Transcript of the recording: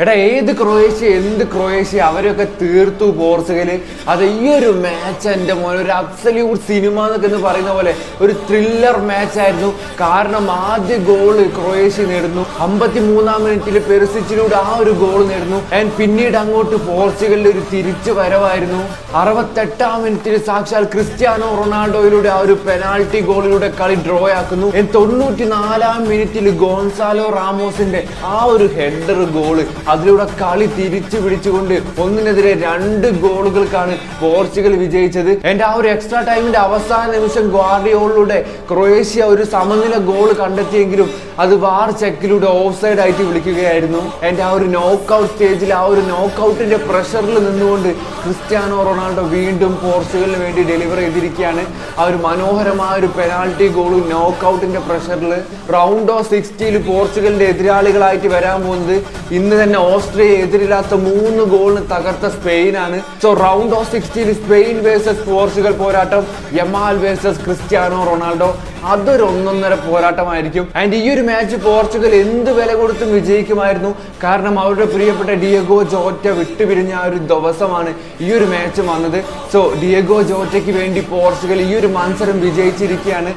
എടാ ഏത് ക്രൊയേഷ്യ എന്ത് ക്രൊയേഷ്യ അവരൊക്കെ തീർത്തു പോർച്ചുഗല്. അത് ഈ ഒരു മാച്ച് എൻ്റെ മോനെ ഒരു അബ്സല്യൂട്ട് സിനിമ എന്നൊക്കെ പറയുന്ന പോലെ ഒരു ത്രില്ലർ മാച്ച് ആയിരുന്നു. കാരണം ആദ്യ ഗോള് ക്രൊയേഷ്യ നേടുന്നു, 53-ാം മിനിറ്റിൽ പെരിസിച്ചിലൂടെ ആ ഒരു ഗോൾ നേടുന്നു. ആൻഡ് പിന്നീട് അങ്ങോട്ട് പോർച്ചുഗലിന്റെ ഒരു തിരിച്ചു വരവായിരുന്നു. 68-ാം മിനിറ്റിൽ സാക്ഷാൽ ക്രിസ്ത്യാനോ റൊണാൾഡോയിലൂടെ ആ ഒരു പെനാൾട്ടി ഗോളിലൂടെ കളി ഡ്രോ ആക്കുന്നു. 94-ാം മിനിറ്റിൽ ഗോൺസാലോ റാമോസിന്റെ ആ ഒരു ഹെഡർ ഗോള്, അതിലൂടെ കളി തിരിച്ചു പിടിച്ചുകൊണ്ട് 1-നെതിരെ 2 ഗോളുകൾക്കാണ് പോർച്ചുഗൽ വിജയിച്ചത്. എന്റെ ആ ഒരു എക്സ്ട്രാ ടൈമിന്റെ അവസാന നിമിഷം ഗ്വാർഡിയോളിലൂടെ ക്രൊയേഷ്യ ഒരു സമനില ഗോൾ കണ്ടെത്തിയെങ്കിലും അത് വാർ ചെക്കിലൂടെ ഓഫ് സൈഡ് ആയിട്ട് വിളിക്കുകയായിരുന്നു. എന്റെ ആ ഒരു നോക്കൌട്ട് സ്റ്റേജിൽ ആ ഒരു നോക്കൌട്ടിന്റെ പ്രഷറിൽ നിന്നുകൊണ്ട് ക്രിസ്ത്യാനോ റൊണാൾഡോ വീണ്ടും പോർച്ചുഗലിന് വേണ്ടി ഡെലിവർ ചെയ്തിരിക്കുകയാണ്. ആ ഒരു മനോഹരമായ ഒരു പെനാൾട്ടി ഗോളും നോക്കൌട്ടിന്റെ പ്രഷറിൽ റൗണ്ട് ഓഫ് 60 പോർച്ചുഗലിന്റെ എതിരാളികളായിട്ട് വരാൻ പോകുന്നത് ഇന്ന് തന്നെ ഓസ്ട്രിയ എതിരില്ലാത്ത 3 ഗോളിന് തകർത്ത സ്പെയിനാണ്. So round of 60 Spain versus Portugal പോരാട്ടം, യമാൽ വേഴ്സസ് ക്രിസ്ത്യാനോ റൊണാൾഡോ, അതൊരു 1-1.5 പോരാട്ടമായിരിക്കും. ആൻഡ് ഈ ഒരു മാച്ച് പോർച്ചുഗൽ എന്ത് വില കൊടുത്തും വിജയിക്കുമായിരുന്നു. കാരണം അവരുടെ പ്രിയപ്പെട്ട ഡിയഗോ ജോറ്റ വിട്ടുപിരിഞ്ഞ ആ ഒരു ദിവസമാണ് ഈ ഒരു മാച്ച് വന്നത്. സോ ഡിയഗോ ജോറ്റയ്ക്ക് വേണ്ടി പോർച്ചുഗൽ ഈ ഒരു മത്സരം വിജയിച്ചിരിക്കുകയാണ്.